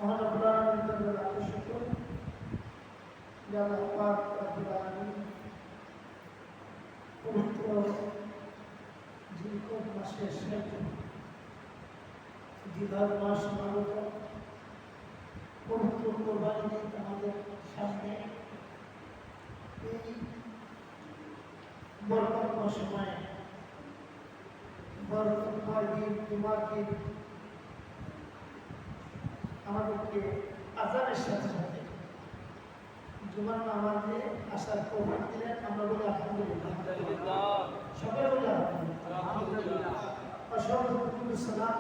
মহানবুল আলামিনের দরবারে লাখো শুকর যে আল্লাহ পাক রব্বুল আলামিন পবিত্র জিলকদ মাসের শেষ জিলহজ মাস সমাগত পবিত্র কোরবানি ঈদ আমাদের সামনে এই বরকতময় সময়ে বরকতময় দিন জুমার দিন আমাদেরকে আজানের সাথে সাথে জুমার নামাজে আসার তৌফিক দিলেন। আমরা বলি আলহামদুলিল্লাহ, সকলে বলি আলহামদুলিল্লাহ। অসংখ্য সালাম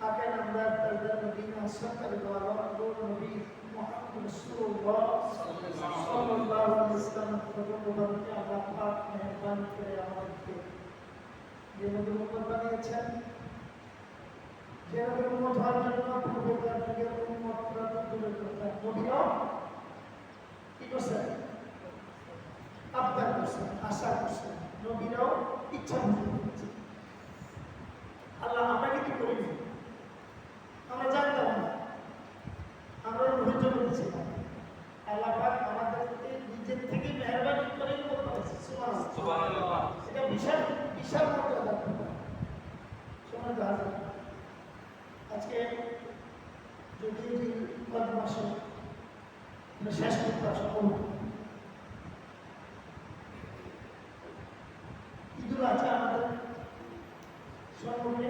আকে নামদার তাজদার মদিনা সরকার দ্বারা নূর নবী মুহাম্মদ রাসূলুল্লাহ সাল্লাল্লাহু আলাইহি ওয়াসাল্লাম মুবারকে আল্লাহ পাক মেহেরবানি করে আমাদেরকে যে নবী মুহাম্মদ বানিয়েছেন, যে নবী উম্মত হওয়ার জন্য পূর্বকার যুগের উম্মতরা দূরের কথা নবীও কি করছেন? আবদার করছেন, আশা করছেন, নবীরাও ইচ্ছা করছেন। আল্লাহ আমরা কি করিনি? আমরা জানতাম না, আমরা রুহের জন্য দিয়েছিলাম। আল্লাহ পাক আমাদেরকে নিজের থেকে মেহরবানি করে বলতে সুবহানাল্লাহ। এটা বিশাল বিশাল মর্যাদা। সুবহানাল্লাহ। আজকে যদি কত মাসে শেষ করতে আসা ঈদুল আজহা আমাদের সম্মুখে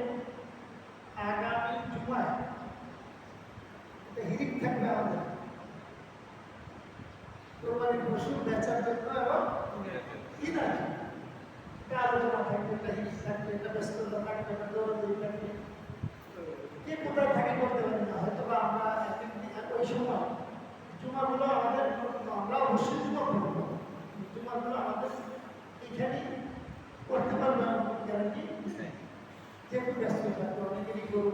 আগামী জুমায় হিরিক থাকবে আমাদের কোরবানি পশু বেচার জন্য এবং ঈদ আছে আলোচনা থাকবে, একটা হিরিক থাকবে, একটা ব্যস্ততা থাকবে, একটা দৌড়াদৌড়ি থাকবে। কে কোথায় থাকে করতে পারি না, হয়তো বা আমরা ওই সময় জুমাগুলো আমাদের আমরা অবশ্যই জুমা করবো, জুমাগুলো আমাদের এখানে করতে পারবো গ্যারান্টি যেহেতু ব্যস্ত থাকবে। অনেকেরই গরু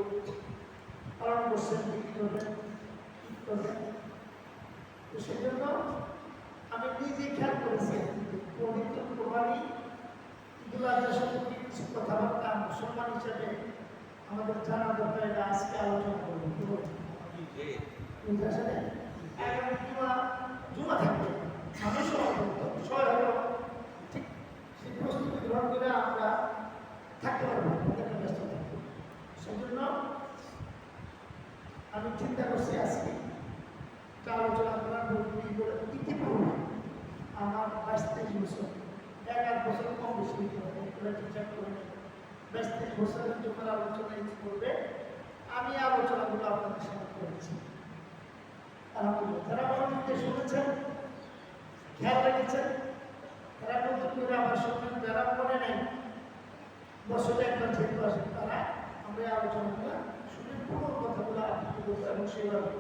পালন করছেন, বিক্রি করবেন, ঈদ করবেন। তো সেই জন্য আমি নিজে খেয়াল করেছি পবিত্র কোরবানি ঈদুল আজহার সম্পর্কে কিছু কথাবার্তা মুসলমান হিসেবে আমাদের জানা দরকার। এটা আজকে আলোচনা করবো। আগামী জুমা থাকবে, মানুষ সবাই হলো ঠিক সেই প্রস্তুতি গ্রহণ করে আমরা থাকতে পারবো, ব্যস্ত থাকবো। সেই জন্য আমি চিন্তা করছি আজকে আলোচনা করার ইতিপূর্বে আমার 22-23 বছর, 1-8 বছর কম বেশি ঠিকঠাক করে 22-23 বছরের জন্য আলোচনা করবে। আমি আলোচনাগুলো আপনাদের সাথে করেছি। আলহামদুলিল্লাহ, যারা মনোযোগ শুনেছেন, খেয়াল রেখেছেন, তারা নতুন করে আমার শুনবেন। যারা মনে নেই, বছরে একবার যেহেতু আসেন, তারা আমরা আলোচনাগুলো শুনে পুরো কথাগুলো আপনাকে বলবো এবং সেভাবে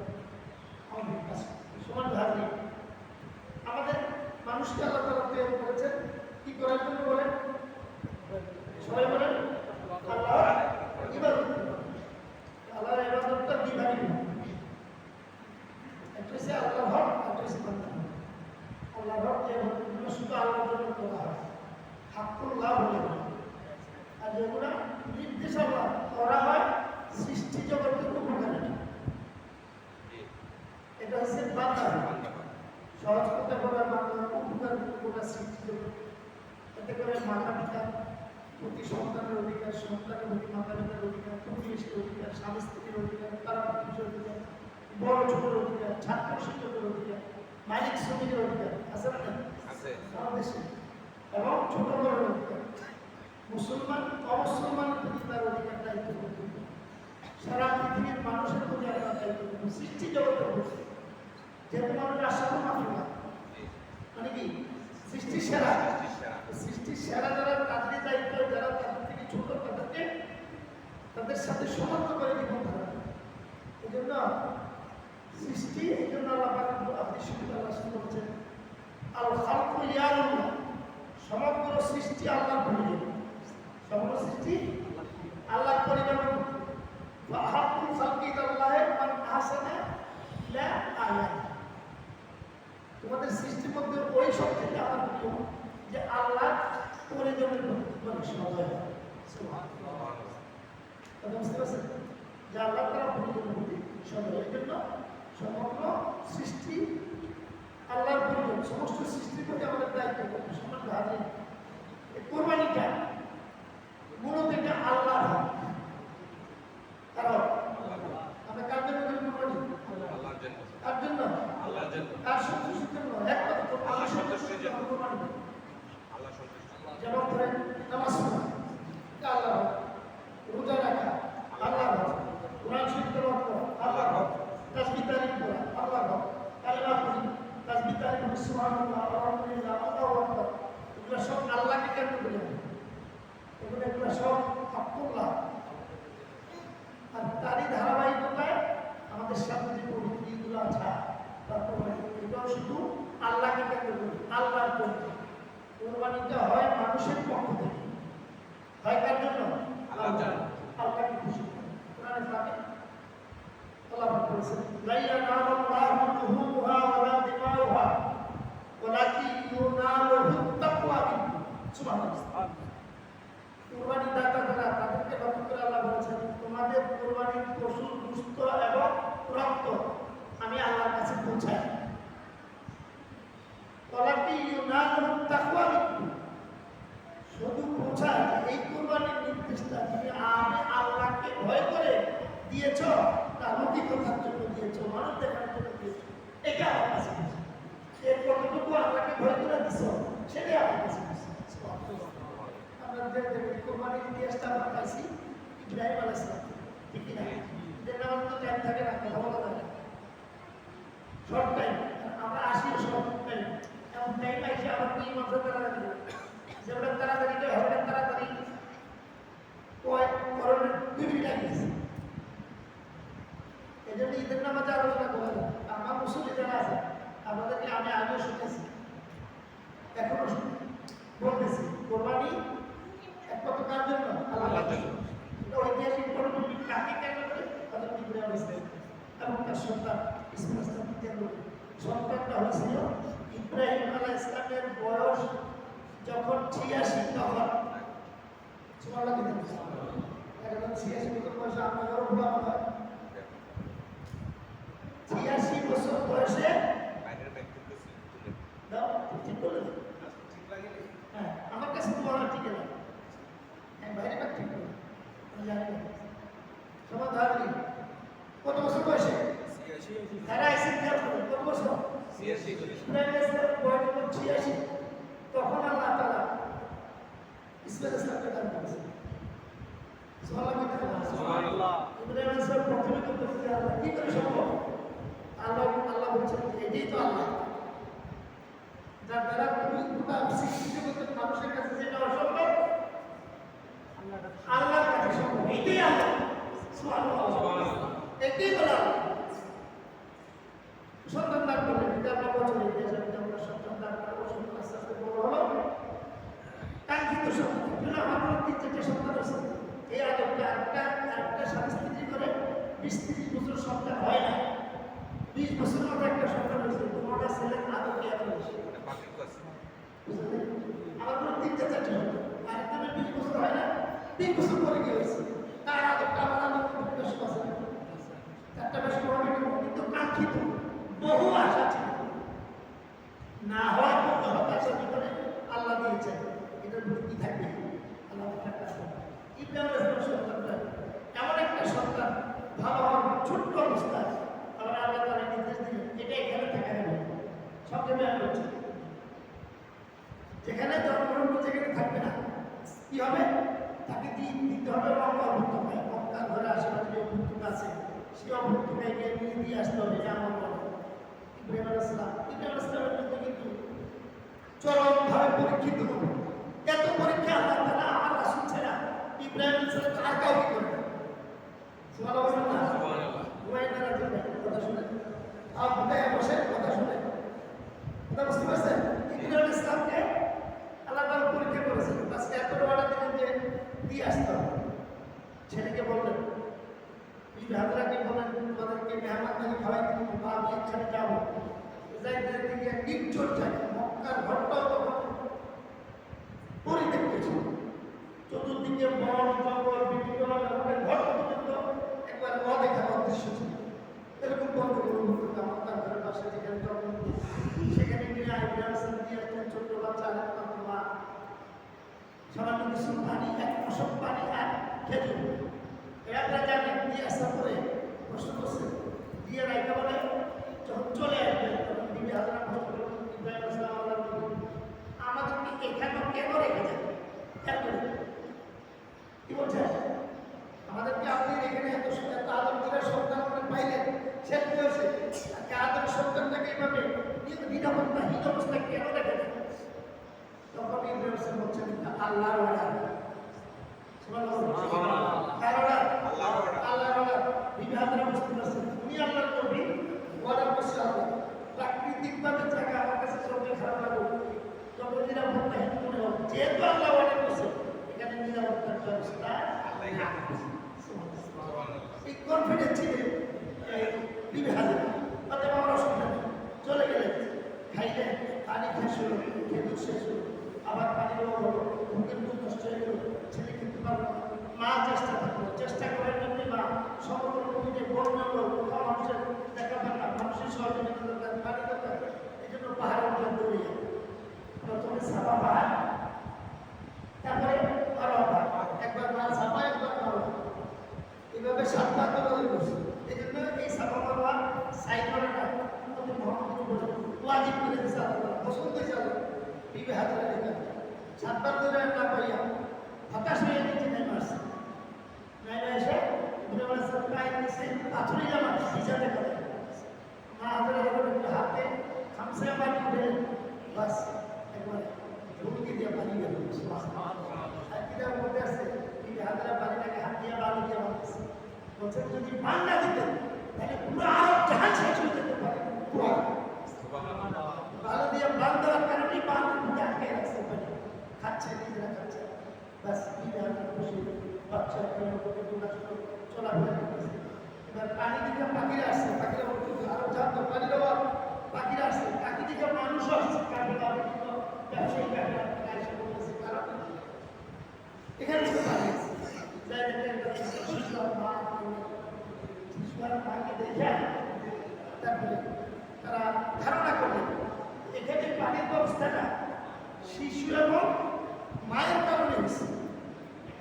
আমাদের কাছে সমান ধারণে আমাদের মানুষকে আল্লাহ তাআলা তৈরি করেছেন কি করার জন্য বলেন? সবাই বলেন আল্লাহ ইবাদত। আল্লাহর ইবাদতটা বিভাগী, একটা হচ্ছে আল্লাহর হক, একটা হচ্ছে বান্দার হক। আল্লাহর হক যেগুলো শুধু আল্লাহর জন্য করা হয়, হাক্কুল্লাহ বলে, আর যেগুলো নির্দেশ আল্লাহ করা হয় সৃষ্টি জগতের উপকারে, এটা হচ্ছে বান্দার হক। সহজ কথা বলা, বান্দার উপকার গোটা সৃষ্টি জগৎ। এতে করে মাতা পিতা প্রতি সন্তানের অধিকার, সন্তানের প্রতি মাতা পিতার অধিকার, প্রতিবেশীর অধিকার, স্বামী স্ত্রীর অধিকার, তারা পুরুষের অধিকার, বড় ছোটের অধিকার, ছাত্র শিক্ষকের অধিকার, মালিক শ্রমিকের অধিকার আছে না? সারা দেশে। এবং ছোট বড়ের অধিকার, মুসলমান অমুসলমানের প্রতি তার অধিকার দায়িত্ব করতে, সারা পৃথিবীর মানুষের প্রতি আপনার দায়িত্ব করতে, সৃষ্টি জগতের প্রতি। যেহেতু মানুষ আশাও মাফিয়া, মানে কি সৃষ্টির সেরা, সৃষ্টির সেরা যারা তাদের দায়িত্ব, যারা তাদের থেকে ছোট, তাদেরকে তাদের সাথে সমাপ্ত করে জীবন ধারণ। এই জন্য সৃষ্টি, এই জন্য আল্লাহ আপনি শুনতে বলছেন আল খালকু লিল্লাহ, সমগ্র সৃষ্টি আল্লাহর পরিজন, সমগ্র সৃষ্টি আল্লাহর পরিজন। ফাহাকুল খালকি আল্লাহে মান আহসানা ইলা আয়াতি। তোমাদের সৃষ্টির মধ্যে ওই সব থেকে আমার প্রিয় যে আল্লাহ পরিজনের মধ্যে সদয় হয়। সুবহানাল্লাহ। বুঝতে পারছেন যে আল্লাহ তাআলা পরিজনের মধ্যে সমগ্র সৃষ্টি আল্লাহর পরিজন, সমস্ত সৃষ্টির প্রতি আমাদের দায়িত্ব করবে। সম্মানিত হাজির, এই কোরবানিটা মূলত এটা আল্লাহর হক। কারণ আমরা কার জন্য করি কোরবানি? কার জন্য? কার সন্তুষ্টির জন্য? একমাত্র আল্লাহ সন্তুষ্টির জন্য কোরবানি। যেমন ধরেন নামাজ পড়া এটা আল্লাহর হক, রোজা রাখা আল্লাহর হক, কোরআন শরীফ তেলাওয়াত করা আল্লাহর হক, তাসবিহ তাহলিল করা আল্লাহর হক, কালেমা পড়ি, তাসবিহ তাহলিল করি, সুবহানাল্লাহ, আলহামদুলিল্লাহ, আল্লাহু আকবার, এগুলো সব আল্লাহকে কেন্দ্র করে, এগুলো সব হকুল্লাহ। আর তারই ধারাবাহিকতায় আমাদের সাথে যে পরিস্থিতিগুলো আছে তারপরে এটাও শুধু আল্লাহকে কেন্দ্র করে, আল্লাহর জন্য। কোরবানিটা হয় মানুষের পক্ষ থেকে, হয় কার জন্য? আল্লাহকে খুশি করে। কোরআনে পাকে আল্লাহ পাক বলেছেন, লা ইয়ানালুল্লাহু লুহুমুহা ওয়ালা দিমাউহা ওয়ালাকিন ইউনালুহু তাকওয়া মিনকুম। সুবহানাল্লাহ। কোরবানি দাতা যারা তাদেরকে লক্ষ্য করে আল্লাহ বলেছেন, তোমাদের কোরবানির পশুর গোশত এবং রক্ত আমি আল্লাহর কাছে পৌঁছাই। ওয়ালাকিন ইউনালুহু তাকওয়া মিনকুম, শুধু পৌঁছায় এই কোরবানির নির্দেশটা তুমি আমি আল্লাহকে ভয় করে দিয়েছ, তার অভিজ্ঞতার জন্য দিয়েছ, মানুষ দেখার জন্য দিয়েছ, এটা আমার কাছে এর কতটুকু আল্লাহকে ভয় করে দিছ সেটাই আমার কাছে। আমরা যে কোরবানির ইতিহাসটা আমরা পাইছি ইব্রাহিম আলাইহিস সালাম, ঠিক না? যেটা আমাদের তো টাইম থাকে না, কথা বলা থাকে শর্ট টাইম, আমরা আসি শর্ট টাইম, এমন টাইম আইসে আবার 2 মাস তাড়াতাড়ি যেটা তাড়াতাড়ি হবে তাড়াতাড়ি করণের 2 মিনিট আগে গেছে। এই জন্য ঈদের নামাজে আলোচনা করা যায়। আমার মুসলিম যারা আছে আমাদেরকে আমি আগেও শুনেছি, এখনো বলতেছি, কোরবানি একমাত্র কার জন্য? আল্লাহর জন্য। এটা ঐতিহাসিক পটভূমি কাকে কেন্দ্র করে? হযরত ইব্রাহিম আলাইহিস সালাম এবং তার সন্তান ইসমাঈল আলাইহিস কেন্দ্র করে। সন্তানটা হয়েছিল ইব্রাহিম আলাইহিস সালামের বয়স যখন 86, তখন সুবহানাল্লাহ দিতেন। এখন 86 বছর বয়সে আপনাদেরও ভুলা হয়, 86 বছর বয়সে দাও ঠিক বলে ঠিক লাগে। হ্যাঁ, আমার কাছে তো বলা ঠিক লাগে, হ্যাঁ বাইরে ব্যাগ ঠিক বলে আমি জানি না। সবার ধারণী কত বছর বয়সে? 86। তারা এসে খেয়াল করুন কত বছর? 86। ইব্রাহিম আলাইহিস সালাম বয়স যখন 86, তখন আল্লাহ তাআলা ইসমাঈল আলাইহিস সালামকে দান করেছেন। সুবহানাল্লাহ। ইব্রাহিম আলাইহিস সালাম প্রথমে করতে আল্লাহ কি করে সম্ভব? আল্লাহ বলছেন এটাই তো আল্লাহ, যার দ্বারা তুমি গোটা সৃষ্টি করতে মানুষের কাছে যেটা অসম্ভব আল্লাহর কাছে সম্ভব, এটাই আল্লাহ। সুবহানাল্লাহ। এটাই বলা সন্তান দান করলেন, এটা আমরা বছর ইতিহাসে আমরা সন্তান দান করবো, সন্তান আস্তে আস্তে বড় হলো, কাঙ্ক্ষিত সন্তান। যেন আমার 3-4টা সন্তান আছে, এই আদবটা একটা স্বামী স্ত্রী করে 20-30 বছর সন্তান হয় না, 20 বছরের মতো একটা সন্তান হয়েছে, তোমার ছেলে আদব কি এত বেশি? আমার 3-4টা আর একজনের 20 বছর হয় না, 3 বছর পরে কি হয়েছে তার আদবটা আমার আদব বেশি আছে, 4টা বেশি বড় কিন্তু কাঙ্ক্ষিত বহু আশা ছিল, না হওয়ার মতো হতাশা ভিতরে আল্লাহ দিয়েছেন, এটার ভক্তি থাকবে আল্লাহ একটা সন্তান। ইব্রাহিম আলাইহিস সন্তানটা এমন একটা সন্তান, ভালো হওয়ার ছোট্ট অবস্থায় আবার আল্লাহ তাআলা নির্দেশ দিলেন এটা এখানে থাকা যাবে, সব জায়গায় হচ্ছে যেখানে জন্মগ্রহণ যেখানে থাকবে না, কি হবে? তাকে দিতে হবে মক্কা উপত্যকায়, মক্কার ঘরে আশেপাশে যে উপত্যকা আছে সেই উপত্যকায় গিয়ে দিয়ে আসতে হবে, এটা আমার বলে ইব্রাহিম আলাইহিস সালামের মধ্যে কিন্তু চরমভাবে পরীক্ষিত হবে। এত পরীক্ষা আল্লাহ তাআলা আমার রাসূল ছাড়া ইব্রাহিম আলাইহিস সালাম আর কাউকে করে না। সুবহানাল্লাহ। ঘুমাইনা রাখবেন কথা শুনে, আর ঘুমায় বসে কথা শুনে, কথা বুঝতে পারছেন? ইব্রাহিম আলাইহিস সালামকে আল্লাহ তাআলা পরীক্ষা করেছেন, আজকে এত বড় দিন যে দিয়ে আসতে হবে। ছেলেকে বললেন, হাজরাকে বলেন তোমাদেরকে মেহমানদারি খাওয়াই দিব, বা আমি এখানে যাবো, যাইতে দিকে নির্জন জায়গা, মক্কার ঘরটাও তখন পরিত্যক্ত ছিল, চতুর্দিকে বন জঙ্গল বিভিন্ন রকমের ঘর পর্যন্ত একবার অদেখা অদৃশ্য ছিল, এরকম বন্ধ করে কিছু পানি, এক মশক পানি আর খেজুর। এরা জানেন দিয়ে আসার পরে প্রশ্ন করছে দিয়ে রাইকা বলে যখন চলে আসবে তখন বিবি হাজরা প্রশ্ন করবেন ইব্রাহিম আসলাম আল্লাহ আমাদেরকে এখানে কেন রেখে যাবে? কি বলছে? আমাদেরকে আপনি এখানে এত আদর করে সন্তান আপনি পাইলেন, শেষ বয়সে আদর সন্তানটাকে এইভাবে নিরাপত্তাহীন অবস্থায় কেন রেখে যাবে? তখন ইব্রাহিম বলছেন আল্লাহর অর্ডার। প্রাকৃতিকভাবে জায়গা আমার কাছে চোখে খারাপ লাগুক তখন নিরাপত্তাহীন মনে হোক, যেহেতু আল্লাহ অর্ডার করছে এখানে নিরাপত্তার ব্যবস্থা এই কনফিডেন্স ছিলেন বিবি হাজরা। অতএব আমার অসুবিধা নেই, চলে গেলেন, খাইলেন, পানি শেষ হলো, খেজুর শেষ হলো, আবার পানির অভাব হলো, মুখের দুধ নষ্ট হয়ে গেল, ছেলে খেতে পারলো না। মা চেষ্টা থাকলো, চেষ্টা করার জন্য মা সমগ্র নদীতে বন্য কোথাও মানুষের দেখা পান না, মানুষের সহযোগিতা দরকার, পানি দরকার, এই জন্য পাহাড়ের উপরে দৌড়ে যাবে। প্রথমে সাফা পাহাড়, তারপরে মারোয়া পাহাড়, একবার মা সাফা একবার মারোয়া, এইভাবে 7 বার দৌড়াদৌড়ি করছে। এই জন্য এই সাফা মারোয়া সাই করে না, ওয়াজিব করে দিচ্ছে আল্লাহ, পছন্দ হয়েছে আল্লাহ। বিবি হাজরা লেখা 7 বার দৌড়ে না পাইয়া হতাশ হয়ে নিচে নেমে আসছে। নেমে এসে ইব্রাহিম আলাইহিস সালাম পায়ের নিচে পাথরি জামা ভিজাতে করে মা হাজরা একটু হাতে খামসা পানি উঠে বাস একবার ঝুঁকি দিয়ে পানি বের হচ্ছে। আর কিতাব মধ্যে আছে বিবি হাজরা পানিটাকে হাত দিয়ে বালু দিয়ে বাঁধতেছে, বলছেন যদি পান না দিতেন তাহলে পুরো আরব জাহান শেষ হয়ে যেতে পারে। বালু দিয়ে বাঁধ দেওয়ার কারণেই পান আটকে রাখছে, পানি খাচ্ছে, নিজেরা খাচ্ছে, বাস বিবি হাজরা খুশি, বাচ্চা চলাফেরা করতেছে। এবার পানি দিকে পাখিরা আসছে, পাখিরা আরো জানতো পানির অভাব, পাখিরা আসছে, পাখি দিকে মানুষও আসছে, কাঠেরা বিভিন্ন ব্যবসায়ী কাঠেরা এসে বলতেছে কারণ এখানে ছিল পানি আছে, যাই দেখেন শিশু আর মাকে দেখে তারপরে তারা ধারণা করলেন এখানে পানির ব্যবস্থাটা শিশু এবং মায়ের কারণে হয়েছে,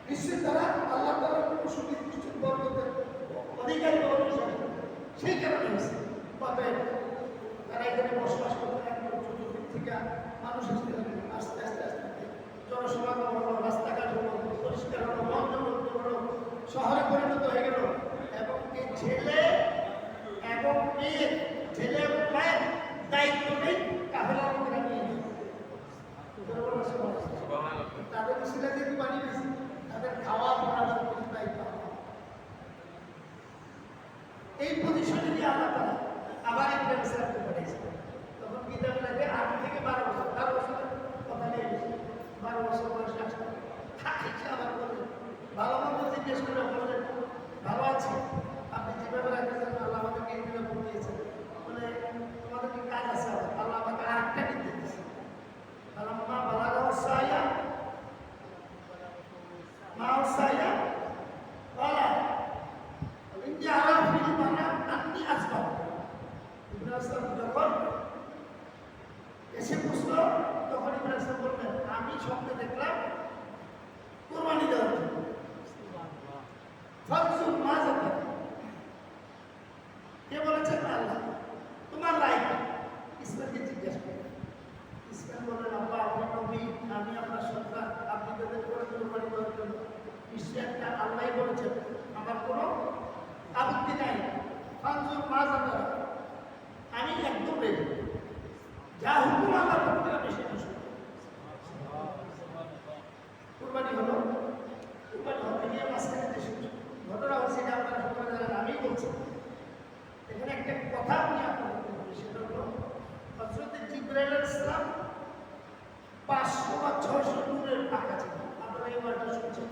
নিশ্চয়ই তারা আল্লাহ তাআলার কোনো সুনির্দিষ্ট বরকতের অধিকারী সেই কারণে হয়েছে। অতএব তারা এখানে বসবাস করতে লাগলো, চতুর্দিক থেকে মানুষ আসতে লাগলো, আস্তে আস্তে আস্তে জনসমাগম হলো, রাস্তাঘাট হলো, পরিষ্কার হলো, বন্ধ হলো, শহরে পরিণত হয়ে গেল এবং এই ছেলে এবং মেয়ের, ছেলে এবং মায়ের দায়িত্ব নেই কাফেলার মধ্যে নিয়ে তাদের ছেলে যেহেতু পানি বেশি তাদের খাওয়া পড়া সব কিছু দায়িত্ব। এই পজিশনে নিয়ে আল্লাহ তাআলা আবার ইব্রাহিম ইসলামকে পাঠিয়েছে। তখন কিতাবে লাগে 8 থেকে 12 বছর, 12 বছরের কথা নিয়ে গেছে, 12 বছর বয়সে আসলে আবার বললেন, ভালো মন্দ জিজ্ঞেস করে বললেন ভালো আছি, আপনি যেভাবে রাখতেছেন আল্লাহ আমাদেরকে এইভাবে বলিয়েছেন, বলে তোমাদের কি কাজ আছে? আল্লাহ আমাকে আরেকটা দিতে দিয়েছে। আল্লাহ মা বালাগা সাইয়া মা সাইয়া বলা ইন্দি আরাফিল মানা আন্নি আসবা। ইব্রাহিম যখন এসে বুঝলো তখন ইব্রাহিম বললেন আমি স্বপ্নে দেখলাম কুরবানি দেওয়ার জন্য। ফাকসুর মা যাবে কে বলেছেন? আল্লাহ। তোমার লাইফ ইসমাইলকে জিজ্ঞাসা করে। ইসমাইল বললেন আব্বা আপনি নবী, আমি আপনার সন্তান, আপনি তাদের করে কুরবানি দেওয়ার জন্য নিশ্চয় একটা আল্লাহ বলেছেন, আমার কোনো আপত্তি নাই। ফাকসুর মা যাবে, আমি একদম রেডি, যা হুকুম আল্লাহ করতে হবে সেটা শুনুন। কুরবানি হলো, কুরবানি হতে গিয়ে মাঝখানে যে ঘটনা হচ্ছে এটা আপনারা সকলে জানেন, আমিই বলছি। এখানে একটা কথা আমি আপনাদের বলি, সেটা হলো হযরত জিবরাইল আলাইহিস সালাম 500 বা 600 নূরের পাখা ছিল। আপনারা এই ওয়ার্ডটা শুনছেন?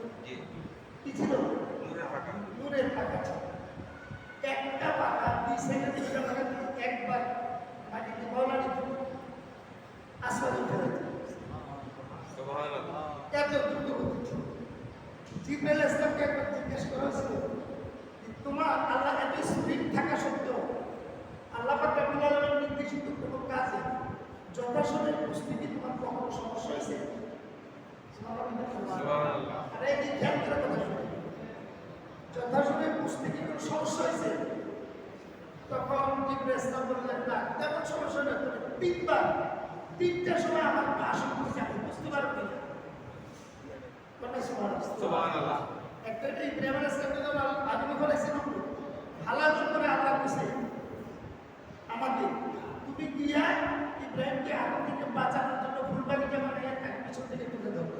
কি ছিল? নূরের পাখা ছিল। একটা পাখা 2 সেকেন্ড একবার মাটিতে বলা দিত, আসমানে উঠে যেত। সুবহানাল্লাহ, এত দ্রুত গতি ছিল। জিবরাইল আলাইহিস সালামকে একবার জিজ্ঞেস করা হয়েছিল, তোমার আল্লাহ এত স্পিড থাকা সত্ত্বেও আল্লাহ পাক রব্বুল আলামিন নির্দেশিত কোনো কাজে যথাসময়ে উপস্থিতি তোমার কখনো সমস্যা হয়েছে? সুবহানাল্লাহ। তিনবার, তিনটার সময় আমার আসন করছে, আমি বুঝতে পারবো না। সুবহানাল্লাহ। একটা ইব্রাহিম আলাইহিস সালাম আদমে বলেছেন, হালাল করে আল্লাহ কইছে আমাকে, তুমি গিয়া ইব্রাহিমকে আগুন থেকে বাঁচানোর জন্য ফুলবাগিচা বানিয়ে একটা পিছন থেকে তুলে ধরো।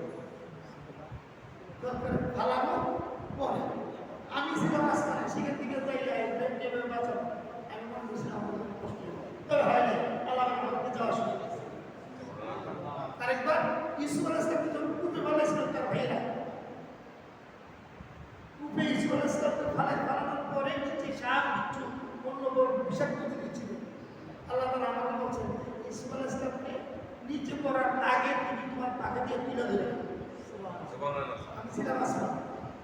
ফালানো পরে আমি ছিলাম আসমানে, সেখান থেকে যাইয়া ইব্রাহিমকে বাঁচাবো, আমি মনে করছিলাম আমার কষ্ট হবে, তবে হয়নি, আল্লাহ আমাকে যাওয়া শুরু করেছে। আরেকবার ইউসুফ আলাইহিস সালাম যখন কূপে ফেলেছিলেন তার ভাইরা, কূপে ইউসুফ আলাইহিস সালামকে ফালানোর পরে নিচে সাপ, বিচ্ছু, অন্য বড় বিষাক্ত জিনিস ছিল। আল্লাহ তাআলা আমাকে বলছেন, ইউসুফ আলাইহিস সালামকে নিচে পড়ার আগে তুমি তোমার পাখা দিয়ে তুলে ধরে। সুবহানাল্লাহ। আমি ছিলাম আসমান,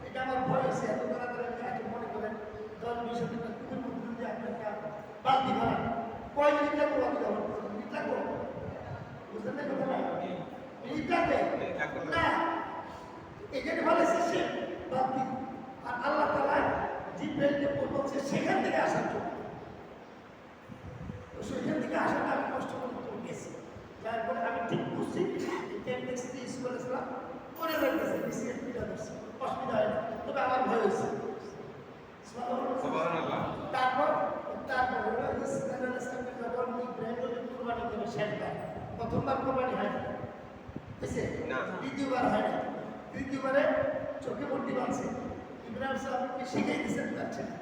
এটা আমার ভয় হয়েছে, এত তাড়াতাড়ি আমি মনে করেন 10-20 দিন কূপের মধ্যে দিয়ে আপনাকে বালতি ভরা কয় মিনিট লাগবে, মিনিট লাগবে, বুঝলেন না কথা না? মিনিট লাগবে না, এখানে বলেছে সে বালতি, আর আল্লাহ তাআলা জিবরাইলকে বলছে সেখান থেকে আসার জন্য। তো সেখান থেকে আসাটা আমি কষ্ট করতে গেছি, তারপরে আমি ঠিক বুঝছি ইউসুফ আলাইহিস সালাম মনে রাখতেছে বিসিএস পিটা ধরছে, অসুবিধা হয় না, তবে আমার ভয় হয়েছে। সুবহানাল্লাহ। তারপর ইসমাঈল আলাইহিস সালামকে যখন ইব্রাহিম কুরবানি করে শেষবার, প্রথমবার কুরবানি হয় না, বুঝছে না, দ্বিতীয়বার হয় না, তৃতীয়বারে চোখে পট্টি বাঁধছে, ইব্রাহিম সাহেবকে শিখাই দিয়েছেন তার ছেলে,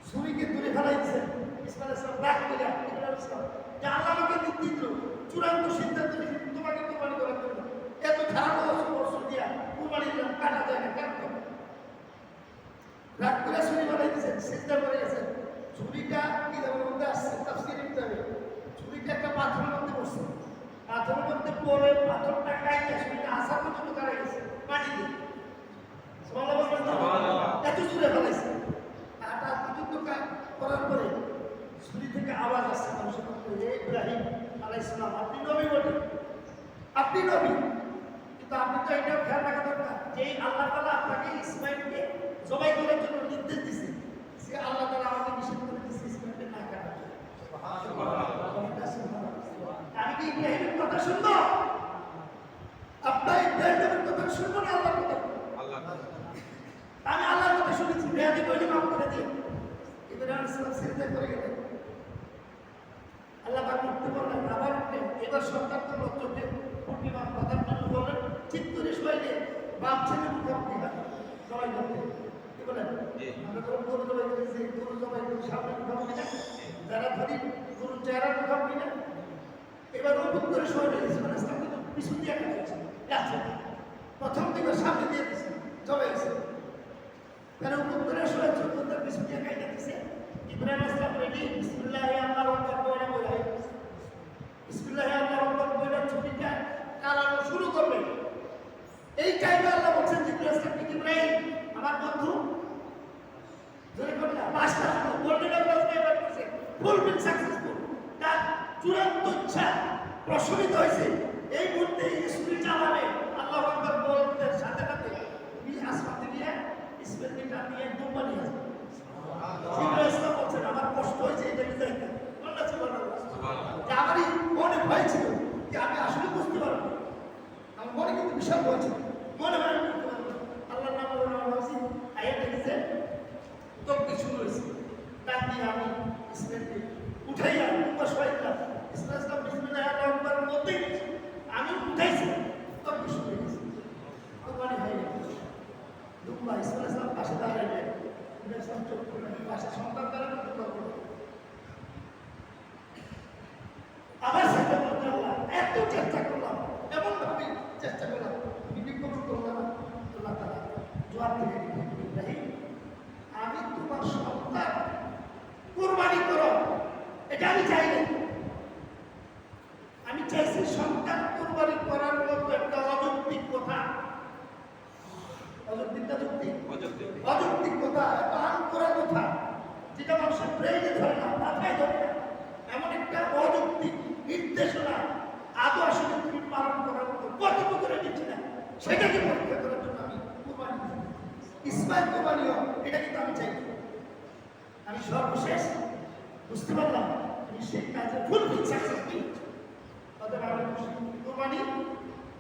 ছুরিকে দূরে ফেলাই দিয়েছেন। ইসমাঈল আলাইহিস সালাম রাগ করে ইব্রাহিম সাহেব যে আল্লাহ আমাকে নির্দেশ দিল, চূড়ান্ত সিদ্ধান্ত নিয়েছে তোমাকে কুরবানি করার জন্য, এত খারাপ অবস্থা দিয়া কুরবানি দিলাম, কাটা যায় না, কেন রাগ করে ছুরি বানাই দিয়েছেন, সিজদা করে গেছেন। ছুরিটা কিতাবের মধ্যে আসছে, তাফসীরে কিতাবে ছুরিটা একটা পাথরের মধ্যে পড়ছে, পাথরের মধ্যে পড়ে পাথরটা কাইটা ছুরিটা আসা পর্যন্ত কাটা গেছে মাটি দিয়ে। সুবহানাল্লাহ। এত জোরে ফেলাইছে, কাটা পর্যন্ত করার পরে ছুরি থেকে আওয়াজ আসছে মানুষের মধ্যে, হে ইব্রাহিম আলাইহিস সালাম, আপনি নবী বটে, আপনি নবী, কিন্তু আপনি তো এটাও খেয়াল রাখা দরকার যে আল্লাহ তাআলা আপনাকে ইসমাঈলকে জবাই করার জন্য নির্দেশ দিয়েছে, সে আল্লাহ তাআলা আমাকে নিষেধ করে দিয়েছে ইসমাঈলকে না কাটার জন্য। আমি কি ইব্রাহিমের কথা শুনবো? আপনার ইব্রাহিমের কথা শুনবো না আল্লাহর কথা? আমি আল্লাহর কথা শুনেছি, বেয়াদবি করলে মাফ করে দিন। ইব্রাহিম আলাইহিস সালাম সিজদা করে গেলেন, আল্লাহ পাক উঠতে বললেন, আবার উঠলেন, এবার সরকার তো চোখে পট্টি বাঁধার জন্য বললেন, ঠিক করে শোয়াইলে বাপ ছেলে মুখামুখি হয় জবাই করতে। কি বলেন? আমরা তো গরু জবাই করেছি, গরু জবাই করে সামনে মুখামুখি না, যারা ধরি গরুর চেহারা মুখামুখি না, এবার ওপর করে শোয়াইলে ইসমাঈল আলাইহিস সালাম কিন্তু পিছন দিয়ে কাটছে, প্রথম দিকে সামনে দিয়ে দিচ্ছে জবাই হয়েছে, কারণ ওপর করে শোয়াচ্ছে, তার পিছন দিয়ে কাটে দিচ্ছে। ইব্রাহিম আলাইহিস সালাম রেডি, বিসমিল্লাহি আল্লাহু আকবার বলে বলে, বিসমিল্লাহি আল্লাহু আকবার বলে ছুরিটা কাটানো শুরু করবে। এই টাইমে আল্লাহ বলছেন জিবরাইল সাহেবকে, ইব্রাহিম আমার বন্ধু ধরে করলে পাঁচটা গোল্ডেন অ্যাপ্লাস এবার করছে, ফুল বিল সাকসেসফুল, তার চূড়ান্ত ইচ্ছা প্রশমিত হয়েছে। এই মুহূর্তে এই ছুরি চালাবে, আল্লাহু আকবার বলতে সাথে সাথে তুমি আসমান থেকে ইসমাঈলকে টানিয়ে একদম বানিয়ে আসবে। জিবরাইল সাহেব বলছেন আমার কষ্ট হয়েছে এটা বুঝাইতে, বললা সুবহানাল্লাহ, যে আমারই মনে ভয় ছিল যে আমি আসলে বুঝতে পারবো না, আমার মনে কিন্তু বিশাল ভয় ছিল, মনে হয় আমি বুঝতে পারবো না। আল্লাহর নাম বলে ভাবছি আয়াত লিখেছে, তখন শুরু হয়েছে, তার দিয়ে আমি ইসমাঈলকে উঠাইয়া উপাস পাইলাম, ইসমাঈল সাহেব বিসমিল্লাহ আল্লাহু আকবার মধ্যেই আমি উঠাইছি, তখন শুরু হয়ে গেছে, কোরবানি হয়ে গেছে। দুম্বা ইসমাঈল সাহেব পাশে দাঁড়াইলেন, ইসমাঈল সাহেব চোখ করলেন, পাশে সন্তান দাঁড়ানো দুম্বা করলেন, আবার চেষ্টা করতে আল্লাহ, এত চেষ্টা করলাম, এমন ভাবে চেষ্টা করলাম, বিক্ষোভ করলাম, আল্লাহ তাআলা জবাব থেকে ইব্রাহিম আমি তোমার সন্তান কুরবানি করো, এটা আমি চাইনি, আমি চাইছি সন্তান কুরবানি করার মতো একটা অযৌক্তিক কথা, অযৌক্তিক কথা, একটা আনকরা কথা, যেটা মানুষের ব্রেইনে ধরে না, মাথায় ধরে না, এমন একটা অযৌক্তিক নির্দেশনা আদৌ আসলে তুমি পালন করার মতো কতটুকু করে দিচ্ছি না, সেটাকে পরীক্ষা করার জন্য আমি কুরবানি দিই, ইসমাঈল কুরবানি হোক, এটা কিন্তু আমি চাই। আমি সর্বশেষ বুঝতে পারলাম সেই কাজে ফুলফিল সাকসেস কি তাদের আরো খুশি কোরবানি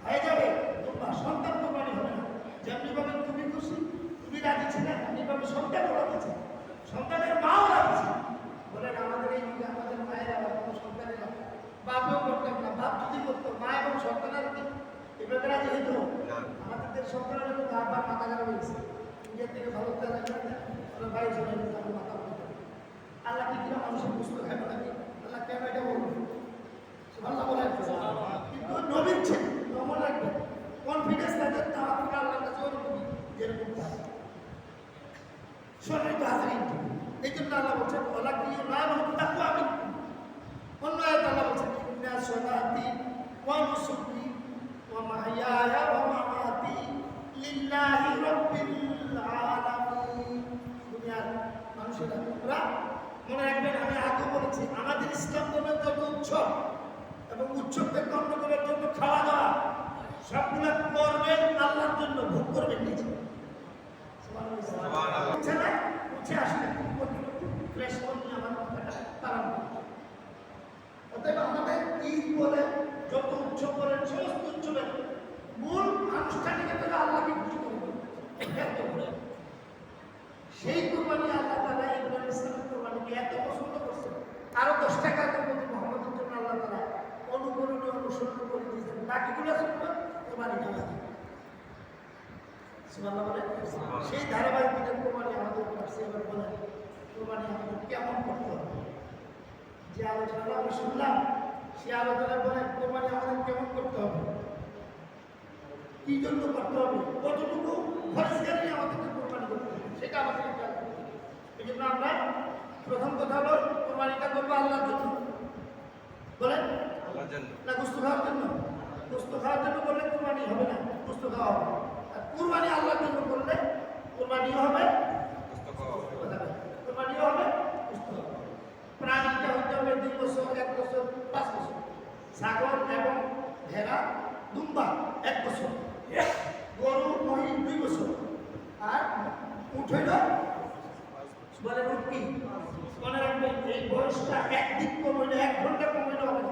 হয়ে যাবে তোমার সন্তান কোরবানি হবে না যেমনি ভাবে তুমি খুশি তুমি রাজি ছিলে এমনি ভাবে সন্তানও রাজি ছিল সন্তানের মাও রাজি ছিল বলেন আমাদের এই যুগে আমাদের মায়েরা বা কোনো সন্তানের বাপও করতাম না বাপ যদি করতো মা এবং সন্তানের এভাবে রাজি হইতো আমাদের দেশ সন্তানের জন্য বাপ বাপ মাথা খারাপ হয়েছে ইন্ডিয়া থেকে ভালো ওরা বাড়ি চলে গেছে আমার মাথা আল্লাহ কি কিনা মানুষের বুঝতে খাবে নাকি আল্লাহ কেন এটা বলবে আল্লাহ বলে কিন্তু নবীন ছেলে মনে রাখবেন কনফিডেন্স তাদের তারা আল্লাহর কাছে ওরকম যেরকম সম্মানিত হাজরিন এই জন্য আল্লাহ বলছেন ওলা কি না তাকওয়া আমি অন্য আয়াত আল্লাহ বলছেন ইন্না সলাতি ওয়া নুসুকি ওয়া মাহইয়ায়া ওয়া মামাতি লিল্লাহি রাব্বিল আলামিন দুনিয়ার মানুষেরা তোমরা মনে রাখবেন আমি আগে বলেছি আমাদের ইসলাম ধর্মের যত উৎসব এবং উৎসবকে কর্ম করার জন্য খাওয়া দাওয়া সবগুলো করবেন আল্লাহর জন্য ভোগ করবেন নিজে উঠে আসলে ফ্রেশ করলে আমার কথাটা তারা অতএব আমাদের ঈদ বলে যত উৎসব করেন সমস্ত উৎসবের মূল আনুষ্ঠানিকতা আল্লাহকে খুশি করবেন সেই কোরবানি আল্লাহ তাআলা ইব্রাহিম ইসলামের কোরবানিকে এত পছন্দ করছেন আরো 10 টাকার মধ্যে মুহাম্মদের জন্য আল্লাহ তাআলা অনুকরণীয় অনুসরণ করে দিয়েছেন বাকিগুলো শুনবেন কোরবানি না সুবহানাল্লাহ বলে সেই ধারাবাহিকতা কোরবানি আমাদের কাছে এবার বলেন কোরবানি আমাদের কেমন করতে হবে যে আলোচনা আমরা শুনলাম সেই আলোচনা বলে কোরবানি আমাদের কেমন করতে হবে কি জন্য করতে হবে কতটুকু ফরজগারি আমাদেরকে কোরবানি করতে হবে সেটা আমাদের খেয়াল করতে হবে এই জন্য আমরা প্রথম কথা হলো কোরবানিটা করবো আল্লাহর জন্য বলেন আল্লাহর জন্য না গোশত খাওয়ার জন্য গোশত খাওয়ার জন্য করলে কোরবানি হবে না গোশত খাওয়া হবে আর কোরবানি আল্লাহর জন্য করলে কোরবানিও হবে গোশত খাওয়া হবে কোরবানিও হবে গোশত হবে প্রাণীটা হতে হবে 2 বছর 1 বছর 5 বছর ছাগল এবং ভেড়া দুম্বা 1 বছর গরু মহিষ 2 বছর আর উট হইল বলে উট কি মনে রাখবেন এই বয়সটা একদিন কম হইলে 1 ঘন্টা কম হইলে হবে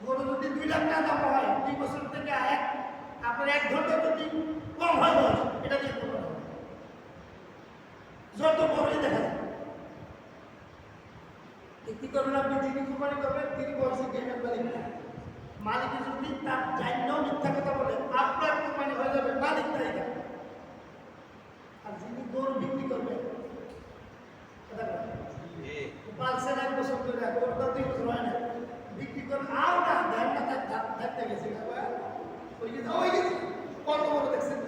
গরু যদি 2 লাখ টাকা দাম হয় 2 বছর থেকে আপনার 1 ঘন্টা যদি কম হয় বয়স এটা দিয়ে করবেন যত বড়ই দেখা যায় কি করবেন আপনি যিনি কোরবানি করবেন তিনি বয়সে গেমের মালিক যদি তার জান্নাও মিথ্যা কথা বলে আপনার কোরবানি হয়ে যাবে মালিক তাই না আর যিনি গরু বিক্রি করবেন পালছেন 1 বছর ধরে গরুটা 2 বছর হয় না বিক্রি করেন আর না ধ্যান না থাকতে গেছে ওই কত বড় দেখছেন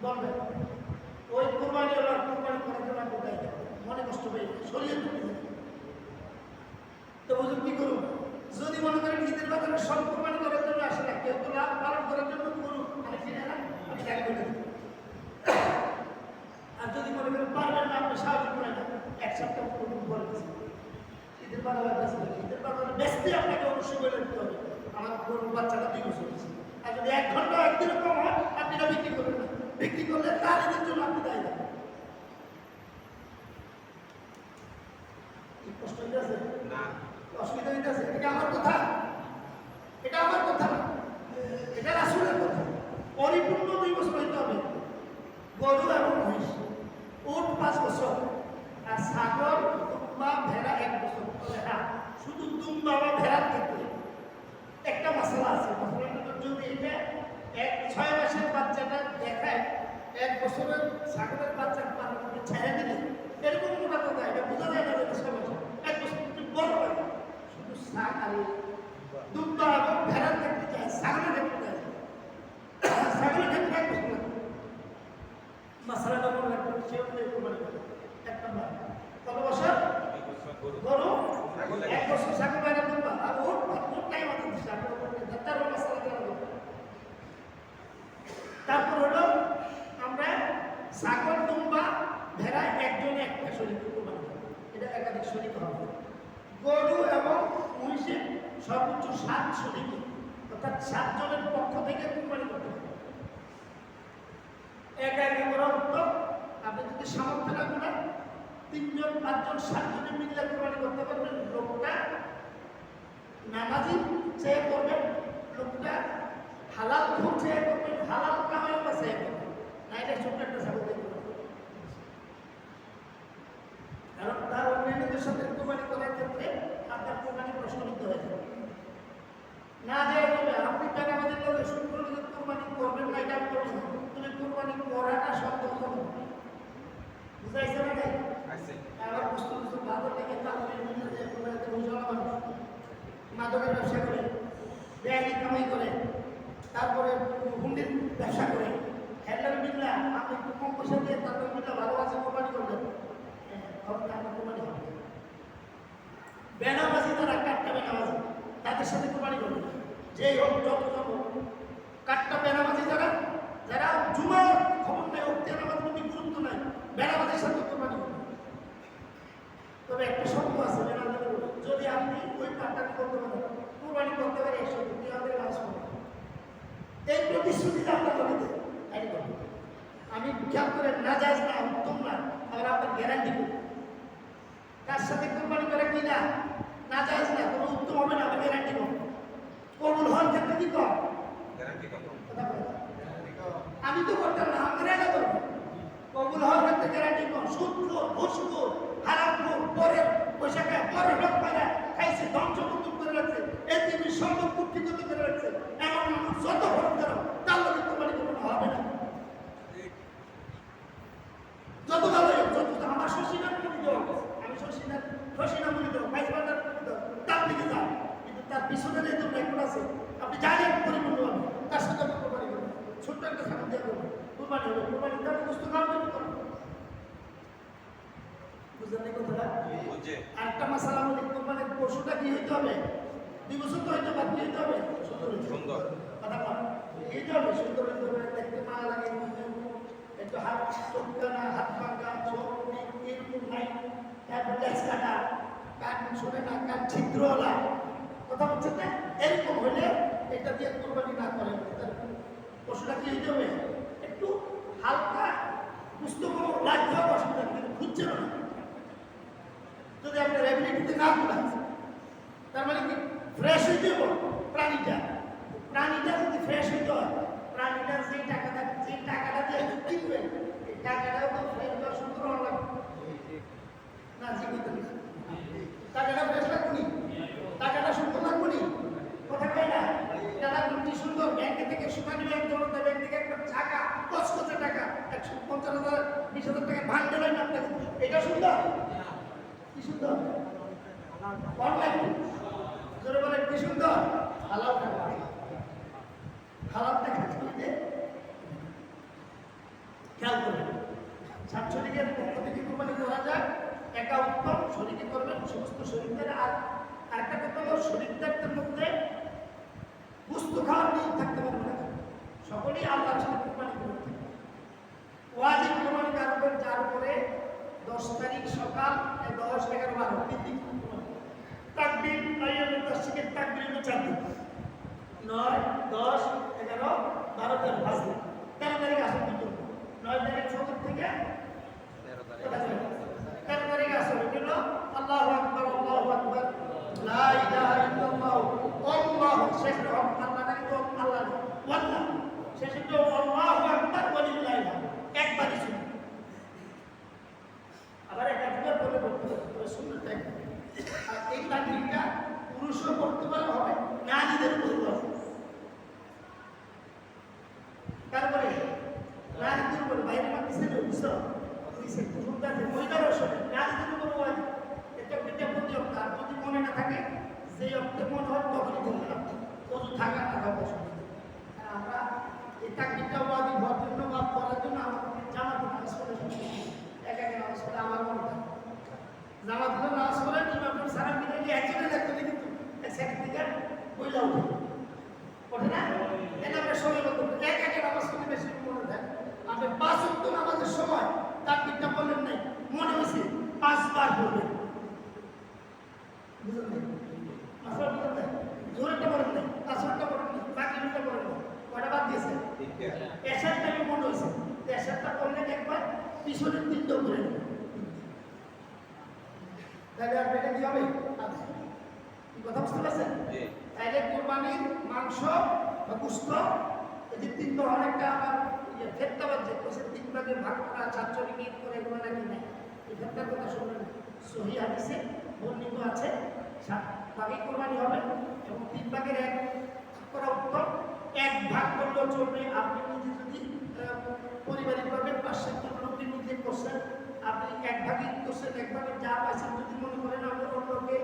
বলবেন ওই কোরবানি ওরা কোরবানি করার জন্য কোথায় মনে কষ্ট পেয়ে শরীরে তো বুঝুন কি করুন যদি মনে করেন ঈদের বাজারে সব কোরবানি করার জন্য আসে না কেউ তো লাভ পালন করার জন্য করুন আমি কিনে না আমি টাকা করে দিই আর যদি মনে করেন পারবেন না আপনি সাহায্য করেন না 1 সপ্তাহ করে দিচ্ছি ঈদের বাজারে ঈদের বাজারে বেশি আপনাকে অবশ্যই বলে দিতে হবে আমার গরুর বাচ্চাটা 2 বছর হয়েছে আর যদি 1 ঘন্টা একদিনও কম হয় আপনি এটা বিক্রি করবেন না বিক্রি করলে তার ঈদের জন্য আপনি দায়ী দেবেন কষ্ট হইতেছে না অসুবিধা হইতেছে এটা আমার কথা এটা আমার কথা না এটা রাসূলের কথা পরিপূর্ণ 2 বছর হইতে হবে গরু এবং মহিষ উট 5 বছর আর ছাগল দুম্বা ভেড়া 1 বছর তবে হ্যাঁ শুধু দুম্বা বা ভেড়ার ক্ষেত্রে একটা মশলা আছে মশলাটা যদি এটা 6 মাসের বাচ্চাটা দেখায় 1 বছরের ছাগলের বাচ্চার পানিতে ছেড়ে দিলে এরকম মোটা কথা এটা বোঝা যায় না যে 6 বছর 1 বছর বড় হয় শুধু ছাগল দুম্বা এবং ভেড়ার ক্ষেত্রে যায় ছাগলের ক্ষেত্রে যায় ছাগলের ক্ষেত্রে 1 বছর মশলাটা মনে রাখবেন সে অনুযায়ী কোরবানি করে 1 নম্বর কত বছর গরু 1 বছর ছাগল ভেড়া দুম্বা আর ওট টাইম আছে ছাগল তার মশলা দেওয়া হবে তারপর হলো আমরা ছাগল দুম্বা ভেড়া একজনে একটা শরীর কোরবানি করব এটা একাধিক শরীর হবে গরু এবং মহিষের সর্বোচ্চ 7 শরীর অর্থাৎ 7 জনের পক্ষ থেকে কোরবানি করতে হবে একা একা করা উত্তম আপনি যদি সামর্থ্য না করেন তিনজন, পাঁচজন, সাতজনে মিলে কোরবানি করতে পারবেন। লোকটা নামাজি চেয়ে করবেন, লোকটা হালাল খুব চেয়ে করবেন, হালাল কামাই বা চেয়ে করবেন, না এটা ছোট্ট একটা ছাগল দেখতে পারবেন। কারণ তার অন্যান্যদের সাথে কোরবানি করার ক্ষেত্রে আপনার কোরবানি প্রশ্নবিদ্ধ হয়ে যাবে। না যায় বলে আপনি টাকা আমাদের লোকে শুরু করলে কোরবানি করবেন না, এটা করবেন, তুমি কোরবানি করাটা সন্দেহ হবে। বুঝাইছে না ভাই? আবার বস্তু কিছু বাজার থেকে তাদের মধ্যে যে কোরবানিতে বুঝানো মানুষ মাদকের ব্যবসা করে, ব্যাগি কামাই করে, তারপরে হুন্ডির ব্যবসা করে, হ্যান্ডেল মিললা আপনি একটু কম পয়সা দিয়ে তাদের মিললা ভালোবাসে কোরবানি করবেন, কোরবানি হবে। বেনামাজি তারা কাটটা বেনামাজি তাদের সাথে কোরবানি করবে, যেই হোক যত যত কাটটা বেনামাজি যারা যারা জুমার খবর নেই, অক্তি নামাজ প্রতি গুরুত্ব নাই, বেনামাজির সাথে কোরবানি করবে। তবে একটা শর্ত আছে বেনামাজি, যদি আপনি ওই কাটটাকে করতে পারেন, কোরবানি করতে পারে 100 আমাদের লাভ করবে। এই প্রতিশ্রুতিটা আপনার দিতে আমি খেয়াল করে না যাই না উত্তম না, আর আপনার গ্যারান্টি করব তার সাথে কোরবানি করে কি না না যায় না, কোনো উত্তম হবে না, আমি গ্যারান্টি করব। কবুল হওয়ার ক্ষেত্রে কি কর গ্যারান্টি কত? আমি তো করতাম না, আমরা এটা করব। কবুল হওয়ার ক্ষেত্রে গ্যারান্টি কর। সুদ ঘুষখোর হারামখোর পরের পয়সা খায়, পরের লোক পায় খাইছে, ধ্বংস করে রাখছে, এই তিনি সম্পদ কুক্ষিগত করে রাখছে, এমন মানুষ যত ভরণ করো তার লোকের কোরবানি করতে হবে না। যত ভালো যত আমার শশীনাথ করে দেওয়া, আমি শশীনাথ করে দেবো, ভাইস বাজার করে দেবো, তার দিকে যান, কিন্তু তার পিছনে যে তোমরা একটু আছে আপনি জানেন পরিপূর্ণ হবে, তার সাথে আপনি কোরবানি করবেন, ছোট্ট একটা সামনে দিয়ে করবেন, কোরবানি হবে, কোরবানি তার বস্তু নাম কিন্তু করবেন। বুঝলেন এই কথাটা? আরেকটা মাসালা আমাদের কোরবানির পশুটা কি হইতে হবে? 2 বছর তো হয়তো বাকি হইতে হবে, সুন্দর কথা বল, হইতে হবে, সুন্দর হইতে হবে, দেখতে মা লাগে, একটু হাত চোখটা না, হাত পাকা চোখ এরকম নাই, তারপর লেজ কাটা, কান শোনে না, কান ছিদ্রওয়ালা, কথা বলছেন না? এরকম হলে এটা দিয়ে কোরবানি না করে পশুটা কি হইতে হবে? একটু হালকা পুস্তক লাগতে হবে, অসুবিধা কিন্তু খুঁজছে না। যদি আপনার রেবিলিটিতে না খোলা, তার মানে কি ফ্রেশ হইতে হবে প্রাণীটা যদি ফ্রেশ হইতে হয়, প্রাণীটার যে টাকাটা দিয়ে কিনবেন, এই টাকাটাও তো ফ্রেশ বা সুন্দর হওয়া লাগবে না, জীবিত টাকাটা ফ্রেশ লাগবে, টাকাটা সুন্দর লাগবে, কথা কয় না? টাকা কি সুন্দর, ব্যাংকে থেকে সুখানি ব্যাংক জনতা ব্যাংক থেকে একটা টাকা কচকচে টাকা 150,000 20,000 টাকা ভাঙতে হয় না আপনাকে, এটা সুন্দর? কি সুন্দর? অনলাইন জোরে বলে কি সুন্দর? হালাল টাকা, হালাল টাকা দিয়ে খেয়াল করবেন। ছাত্রলীগের পক্ষ থেকে কোরবানি করা যায়, একা উত্তম, শরীকে করবেন সমস্ত শরীরদের। আর একটা কথা হলো শরীরদের মধ্যে গুস্ত খাওয়ার নিয়ম থাকতে পারবে না, সকলেই আল্লাহর সাথে কোরবানি করতে হবে। ওয়াজিব কোরবানি করবেন যার উপরে 10 তারিখ সকাল 10, 11, 12 তিন দিন তাকবীর আইয়ামুত তাশরিকের তাকবীর 4 দিন, 9, 10, 11, 12, 13 5 দিন, 13 তারিখ আসর পর্যন্ত, 9 তারিখ সকাল থেকে 13 তারিখ আসর হলো আল্লাহু আকবার আল্লাহু আকবার লা ইলাহা ইল্লাল্লাহ আল্লাহু শেষ রব আল্লাহ নাকি তো আল্লাহ ওয়াল্লাহ শেষ তো আল্লাহু আকবার ওয়ালিল্লাহি একবারই শুনুন, আবার একবার বলে বলতে হবে সুন্নাত এক। আর এই তাকবীরটা পুরুষও করতে পারে, হবে নারীদের উপর আছে। তারপরে নারীদের উপর বাইরে মাটিছে না বুঝছো দিছে সুন্দর আছে মহিলার সাথে নারীদের উপর হয়, এটা বিদ্যা প্রতি আর যদি মনে না থাকে সেই অর্থে মনে হয় তখনই করলাম, ওযু থাকা না থাকা অসুবিধা। আর আমরা এই তাকবীরটা ওয়াজিব হওয়ার জন্য বা পড়ার জন্য আমাদের জামাতে নামাজ পড়ে একা একা নামাজ পড়ে আমার মনে হয় জামাতে নামাজ পড়ে ইমামের সালাম দিলে একজনের লাগতো কিন্তু এক সাইড থেকে বইলা ওঠে না, এটা আমরা সময় মতো এক একা নামাজ পড়তে বেশি মনে থাকে। আপনি 5 ওয়াক্ত নামাজের সময় তাকবীরটা বললেন নাই, মনে হয়েছে 5 বার বলবেন, বুঝলেন? আসল বুঝলেন জোরেটা বলেন নাই, আসলটা বলেন নাই, বাকিটা বলেন না, কয়টা বাদ দিয়েছে? এশারটা মনে হয়েছে, এশারটা করলেন একবার, পিছনের 3টা করে নেবেন, তাহলে আর পেটে কি হবে? কি কথা বুঝতে পারছেন? তাইলে কোরবানির মাংস বা গোশত এই যে 3 ধরনের একটা আবার ফেরতাবাদ যে কোসে 3 ভাগে ভাগ করা চারজনে ঈদ করে এগুলো নাকি নাই। এই ফেরতার কথা শুনলেন সহি হাদিসে বর্ণিত আছে 7 ভাগে কোরবানি হবে এবং 3 ভাগের 1 করা উত্তম। 1 ভাগ করলেও চলবে। আপনি নিজে যদি পরিবারিকভাবে 5-7 জন লোককে নিজে করছেন, আপনি 1 ভাগে করছেন, 1 ভাগে যা পাইছেন যদি মনে করেন আমরা অন্যকে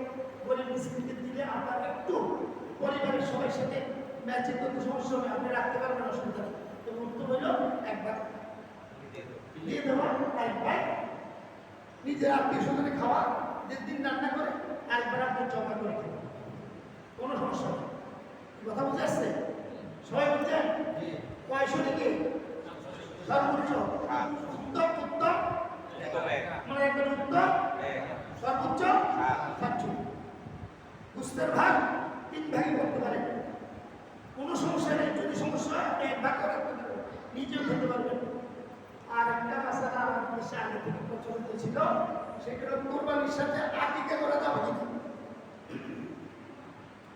গরিব মিসকিনকে দিলে আপনার একটু পরিবারের সবার সাথে ম্যাচিং করতে সমস্যা হবে, আপনি রাখতে পারবেন, অসুবিধা নেই। এবং উত্তর হইল 1 ভাগ দিয়ে দেওয়া, 1 ভাগ নিজের আত্মীয় স্বজনে খাওয়া, যে দিন রান্না করে একবার আপনি জমা করে খাবেন, কোনো সমস্যা নেই। কথা বুঝে আসছে? সবাই বুঝছেন? কয়শো নাকি সর্বোচ্চ উত্তম উত্তম মানে একবার উত্তম সর্বোচ্চ 500। বুঝতে ভাগ 3 ভাগে করতে পারেন, কোনো সমস্যা নেই। যদি সমস্যা হয় 1 ভাগ করে রাখতে পারবেন, নিজেও খেতে পারবেন। আর একটা মাসালা আমাদের দেশে আগে থেকে প্রচলিত ছিল, সেটা হলো কোরবানির সাথে আকিকা করা যাবে কিনা।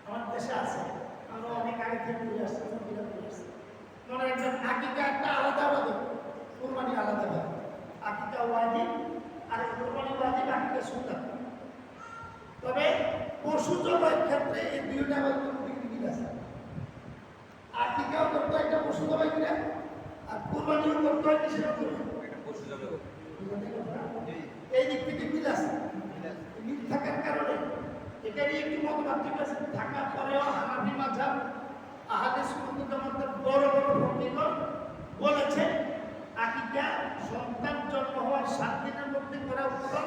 আমাদের দেশে আছে, আমরা অনেক আগে থেকে ঘুরে আসছি, মনে রাখবেন আকিকা একটা আলাদা আলাদা, কোরবানি আলাদা আলাদা। আকিকা ওয়াজিব আর কোরবানি ওয়াজিব, আকিকা সুন্নাত। তবে পশু জবাইয়ের ক্ষেত্রে এই দুইটা আবার দিক আছে। আকিকাও করতে হয় একটা পশু জবাই করে, আর কোরবানিও করতে হয় কিসের উপরে? পশু জবাই। এই দিক থেকে মিল আছে। মিল থাকার কারণে এটা নিয়ে একটু মতপার্থক্য আছে। থাকার পরেও হানাফি মাযহাব আহলে সুন্নাত ওয়াল জামাতের বড় বড় ফকিহগণ বলেছে আকিকা সন্তান জন্ম হওয়ার 7 দিনের মধ্যে করা উত্তম।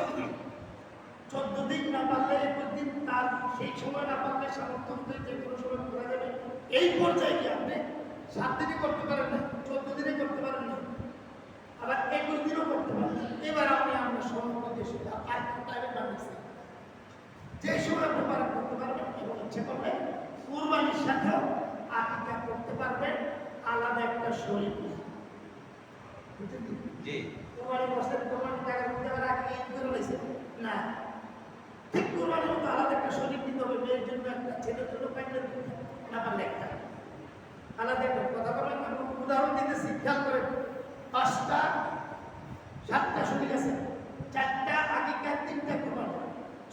14 দিন না পারলে 21 দিন, তার সেই সময় না পারলে সামর্থ্য অনুযায়ী যে কোনো সময় করা যাবে। এই পর্যায়ে কি আপনি 7 দিনে করতে পারেন না, 14 দিনে করতে পারেন না, আবার 21 দিনও করতে পারেন। এবার আপনি আমরা সমর্থ দেশে আর টাইমে বানিয়েছি যে সময় আপনি পালন করতে পারবেন এবং ইচ্ছে করলে কুরবানির সাথেও আকিকা করতে পারবেন, আলাদা একটা শরীর। জি কুরবানি বছর কুরবানি টাকা দিতে পারে, আকিকা ঈদ করে লইছে না, ঠিক কুরবানির মতো আলাদা একটা শরীর দিতে হবে। মেয়ের জন্য একটা, ছেলের জন্য প্যান্ডেল না পারলে একটা আলাদা একটা। কথা বলেন, উদাহরণ দিতেছি, খেয়াল করেন। 5টা 7টা শরীর আছে, 4টা আকিকা, 3টা কুরবানি,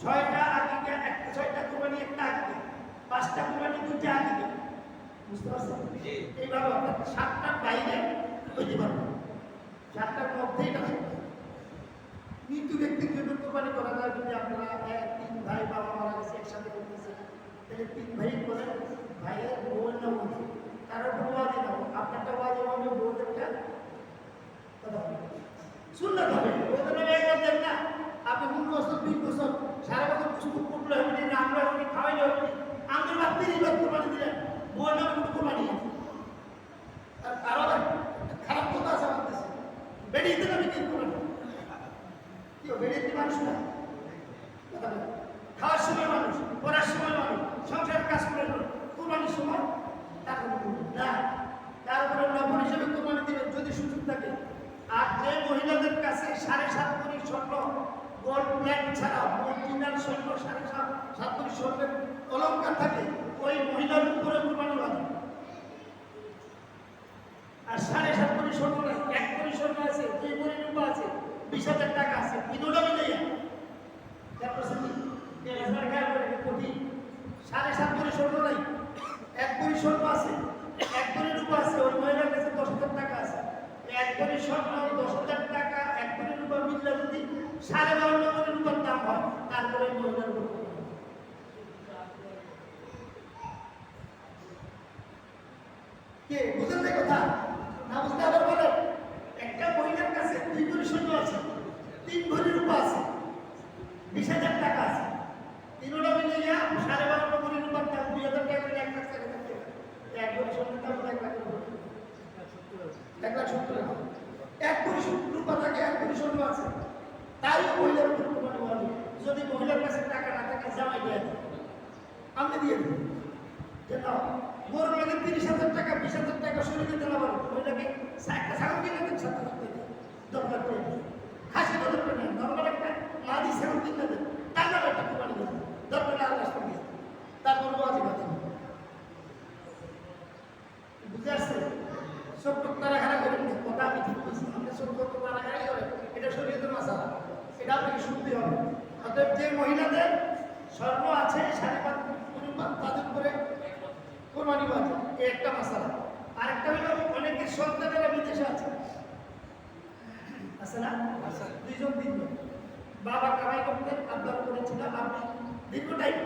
6টা আকিকা, 6টা কুরবানি, 1টা আকিকা, 5টা কুরবানি, 2টা আকিকা। বুঝতে পারছেন? এইভাবে 7টার বাইরে হইতে পারবে, 7টার মধ্যেই না। মৃত্যু ব্যক্তির জন্য কোরবানি করা যায়। যদি আপনারা 3 ভাই, বাবা মারা গেছে, একসাথে করতেছে, তাহলে 3 ভাই করে ভাইয়ের বউয়ের নাম বলছে, তার উপর ওয়াজিব হবে। আপনারটা ওয়াজিব হবে, বউদেরটা সুন্নাত হবে। ওদের নামে একবার দেন না, আপনি 15 বছর 20 বছর সারা বছর কুসুম কুটলে হবে না, আমরা হবে খাওয়াইলে হবে না, আমাদের বাদ 30 বার কোরবানি দিলেন, বউয়ের নামে কোনো কোরবানি আছে। আর আরো খারাপ কথা আছে আমাদের দেশে, বেরিয়ে দিলে আমি কি করবো? বেরিয়ে মানুষ না, খাওয়ার সময় মানুষ, পড়ার সময় মানুষ, সংসারের কাজ করে কোরবানির সময় টাকা না, তারপরে লবণ হিসেবে কোরবানি দিবেন যদি সুযোগ থাকে। আর যে মহিলাদের কাছে 7.5 ভরি স্বর্ণ গোল্ড প্লেট ছাড়া অরিজিনাল স্বর্ণ 7.5 ভরি স্বর্ণের অলঙ্কার থাকে, ওই মহিলার উপরে কোরবানি হবে। আর 7.5 ভরি স্বর্ণ নাই, 1 ভরি স্বর্ণ আছে, 2 ভরি রূপা আছে, 20,000 টাকা আছে, তিনটা মিলে তারপর 7.5 ভরি স্বর্ণ নাই, 1 ভরি স্বর্ণ আছে, 1 ভরি রূপা আছে, ওই মহিলার কাছে 10,000 টাকা আছে। 1 ভরি স্বর্ণ, 10,000 টাকা, 1 ভরি রূপা মিললে যদি 52.5 ভরি রূপার দাম হয়, তারপরে মহিলার উপর কে বুঝেন না কথা? না বুঝতে আবার বলেন। একটা মহিলার কাছে 2 ভরি স্বর্ণ আছে, 3 ভরি রূপা আছে, 20,000 টাকা আছে, তিনটা মিলে 52.5 ভরি রূপার দাম 2,000 টাকা করে 1 লাখ টাকা থাকতে পারে। 1 ভরি স্বর্ণের দাম 1 লাখ 1,70,000। 1 ভরি রূপা থাকে, 1 ভরি স্বর্ণ আছে, তাই মহিলার উপর কোরবানি ওয়াজিব। যদি মহিলার কাছে টাকা না থাকে, জামাই দিয়ে দেয়, আপনি দিয়ে দেন যে নাও গরু লাগে 30,000 টাকা, 20,000 টাকা শরীরে দিতে পারো, মহিলাকে একটা ছাগল কিনে দেন, 7,000 টাকা দরকার করে খাসি দরকার নেই, নর্মাল একটা মাদি ছাগল কিনে দেন, টাকা শুনতে হবে। অতএব যে মহিলাদের স্বর্ণ আছে 5.5 পরিমাণ তাদের উপরে কোরবানি ওয়াজিব, এই একটা মাসালা। আরেকটা হলো অনেকের সন্তানেরা বিদেশে আছে না, দুইজন তিনজন, বাবা কামাই করতেন, আপনার করেছিল, আপনি দীর্ঘ টাইম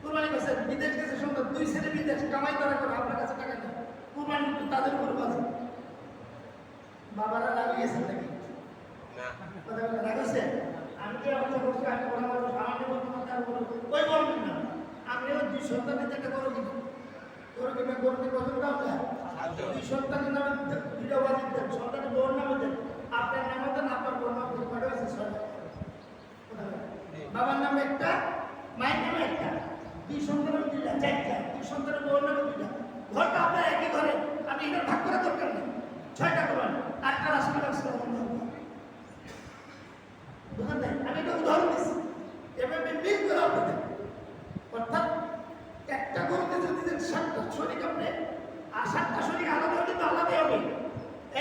কুরবানি করছেন, বিদেশ গেছে সন্তান, 2 ছেলে বিদেশ কামাই তারা করে, আপনার কাছে টাকা নেই, কুরবানি তাদের উপর আছে। বাবারা লাগিয়েছেন নাকি কথা বলে রাখছে? আমি কি আমার বলছি আমি বলা মানুষ আমাকে বলতে তার উপর ওই বলবেন না। আপনিও 2 সন্তানের একটা করো কিনা করতে পছন্দ হবে, 2 সন্তানের নামে 2টা ওয়াজিব দেন, সন্তানের বোন নামে দেন, আপনার নামে দেন, আপনার বোন নামে দেন, কয়টা আছে? 6টা। বাবার নামে একটা, মায়ের নামে একটা, 2 সন্তানের 2টা, 4টা, 2 সন্তানের বোন নামে 2টা, ঘরটা আপনার একই ঘরে, আপনি এটা ভাগ করা দরকার নেই, 6টা করবেন। আটটা রাসূল আসছে, বুঝলেন না? আমি একটা উদাহরণ দিচ্ছি, এভাবে মিল করে আপনাদের, অর্থাৎ একটা গরুতে যদি দেন 7টা শরীক আপনি, আর 7টা শরীক আলাদা হলে তো আলাদাই হবে।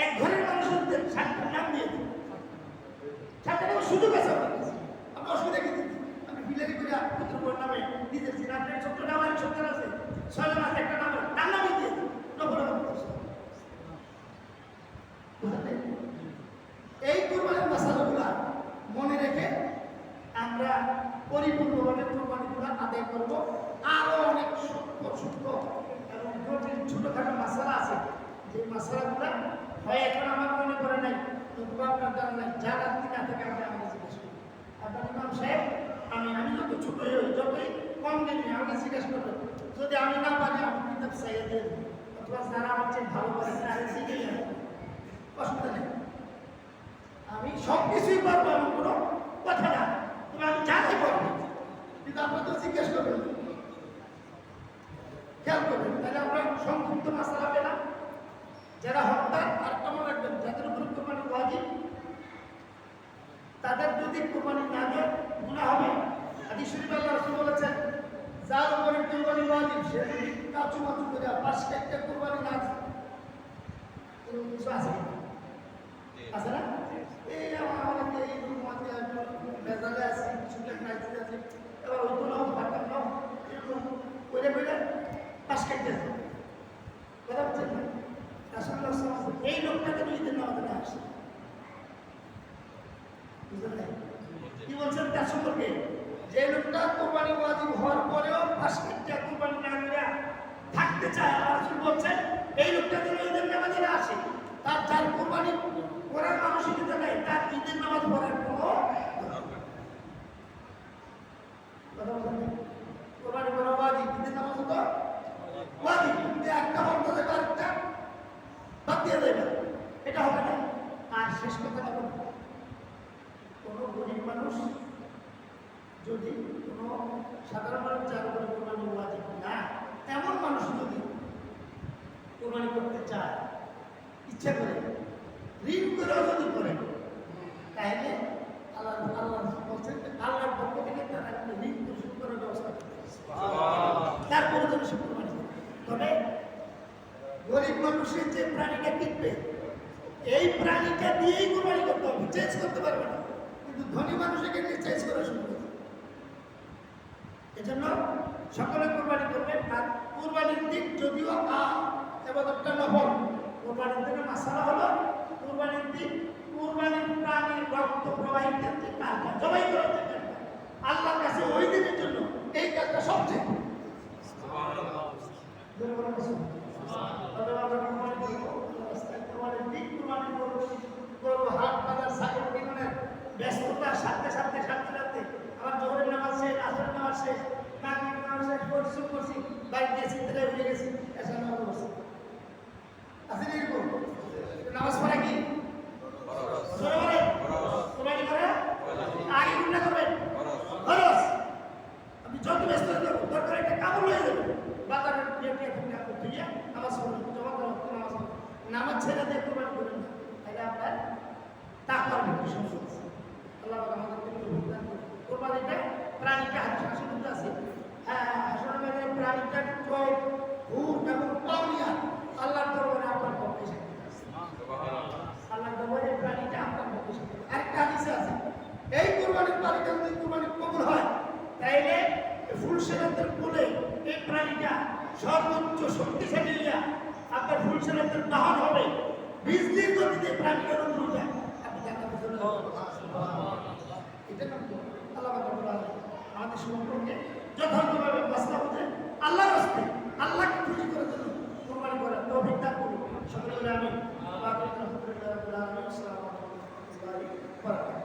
এক ঘরের মানুষের দেন 7টার নাম দিয়ে দিন, 7টা নামে সুযোগ আছে আপনার কাছে, আপনি অসুবিধা কি দিন, আপনি বিলারি করে পুত্র বোন নামে নিজের দিন, আপনার ছোট্ট নাম আর সন্তান আছে, 6 জন আছে, একটা নাম তার নামে দিয়ে দিন, নকল এই কুরবানির মাসালাগুলো মনে রেখে আমরা পরিপূর্ণভাবে কুরবানিগুলো আদায় করব। আরো অনেক সূক্ষ্ম এবং জটিল ছোটখাটো মাসালা আছে, যে মাসালাগুলো হয় এখন আমার মনে করে নাই, কিন্তু আপনার জানা নাই, যারা না থেকে আপনি আমাকে জিজ্ঞেস করি, আপনার ইমাম সাহেব আমি যত ছোট হয়ে যতই কম দিন আমাকে জিজ্ঞেস করবেন, যদি আমি না পারি আমি কিতাব চাইয়ে দিয়ে দেবো, অথবা যারা আমার চেয়ে ভালো করে তারা শিখেই যাবে, অসুবিধা নেই। আমি সব কিছুই পারবো, আমি কোনো কথা না, তবে আমি জানি পারবো, কিন্তু আপনার তো জিজ্ঞেস করবেন, খেয়াল করবেন, তাহলে আমরা সংক্ষিপ্ত মাসালা পেলাম। যারা হত্যা আর কেমন রাখবেন, যাদের উপর কোরবানি ওয়াজিব তাদের যদি কোরবানি না দেয় গুনাহ হবে। হাদিস শরীফে আল্লাহ রাসূল বলেছেন, যার উপরে কোরবানি ওয়াজিব সে যদি কাচু মাচু করে 5 একটা কোরবানি না দেয়, এরকম কিছু আছে আছে না? এই আমাদের এই মধ্যে মেজাজে আছে, কিছু নাইতে আছে, এবার ওই কোনো ভাতা নাও, এরকম করে করে 5 কাটতে আছে, কথা বলছেন না? এই লোকটাকে 2 দিন আমাদের আসে, বুঝলেন কি বলছেন তার সম্পর্কে? যে লোকটা কোরবানি ওয়াজিব হওয়ার পরেও 5 কাটতে কোরবানি না করে থাকতে চায়, আল্লাহ রাসূল বলছেন এই লোকটা যদি ঈদের নামাজে না আসে, তার যার কোরবানি করার মানসিকতা নেই, তার ঈদের নামাজ পড়ার কোনো কোরবানি করা ওয়াজিব, ঈদের নামাজ তো ওয়াজিব, কিন্তু একটা বন্ধ দেবে আরেকটা বাদ দিয়ে দেবে, এটা হবে না। আর শেষ কথা হলো, কোনো গরিব মানুষ যদি কোনো সাধারণ মানুষ যার উপরে কোরবানি ওয়াজিব না, এমন মানুষ যদি কোরবানি করতে চায়, ইচ্ছা করে ঋণ করেও যদি করে, তাহলে আল্লাহ বলছেন আল্লাহর পক্ষ থেকে তারা ঋণ পরিশোধ করার ব্যবস্থা করতে, তারপরে যেন সে কোরবানি করে। তবে গরিব মানুষের যে প্রাণীটা কিনবে, এই প্রাণীটা দিয়েই কোরবানি করতে হবে, চেঞ্জ করতে পারবে না, কিন্তু ধনী মানুষের ক্ষেত্রে চেঞ্জ করা শুরু করবে। এজন্য সকলে কোরবানি করবেন। আর কোরবানির দিন যদিও এবাদতটা নফল, কোরবানির দিনের মাসালা হলো কোরবানির দিন কোরবানির প্রাণীর রক্ত প্রবাহিত যে কাজটা জবাই করার যে কাজটা, আল্লাহর কাছে ওই দিনের জন্য এই কাজটা সবচেয়ে ব্যস্ততার সাথে সাথে সাথে সাথে আমার জোহরের নামাজ শেষ, আসরের নামাজ শেষ, মাগরিবের নামাজ শেষ, পরিশ্রম করছি, বাইরে গেছি, তেলে উঠে গেছি, এসে নামাজ পড়ছি, আছে না এরকম? নামাজ পড়া কি জোরে বলে কোরবানি করে আগে গুণা করবেন খরচ, আপনি যত ব্যস্ত হয়ে যাবেন, দরকার একটা কাপড় হয়ে যাবে, বাজারের করতে গিয়ে নামাজ পড়বেন, জমা দেওয়া নামাজ পড়বেন, নামাজ ছেড়ে দিয়ে কোরবানি করবেন না, তাহলে আপনার তাকওয়ার ভিতরে সমস্যা আছে। আল্লাহ আমাদেরকে ভুগতান করুন। কোরবানিটা প্রাণীটা হাসির মধ্যে আছে, হ্যাঁ আসলে মানে প্রাণীটা ক্রয় ভূত এবং পাউনিয়া আল্লাহর দরবারে আপনার পক্ষে আল্লাহর দরবারে প্রাণীটা আপনার তারিখে যদি কুরবানি কবুল হয় তাইলে ফুলসেরাতের কোলে এই প্রাণীটা সর্বোচ্চ শক্তিশালী হইয়া আপনার ফুলসেরাতের বাহন হবে। বিজলির গতিতে প্রাণীটার অনুরোধ হয় আপনি জান্নাতে চলে যাবেন। এটা না আল্লাহ রাব্বুল আলামিন আমাদের সম্পর্কে যথার্থভাবে মাসলা বুঝে আল্লাহর রাস্তায় আল্লাহকে খুশি করার জন্য কুরবানি করার তৌফিক দান করুন। সকলে বলে আমিন। আল্লাহ রাব্বুল আলামিন। আসসালামু আলাইকুম ওয়া রাহমাতুল্লাহি ওয়া বারাকাতুহু।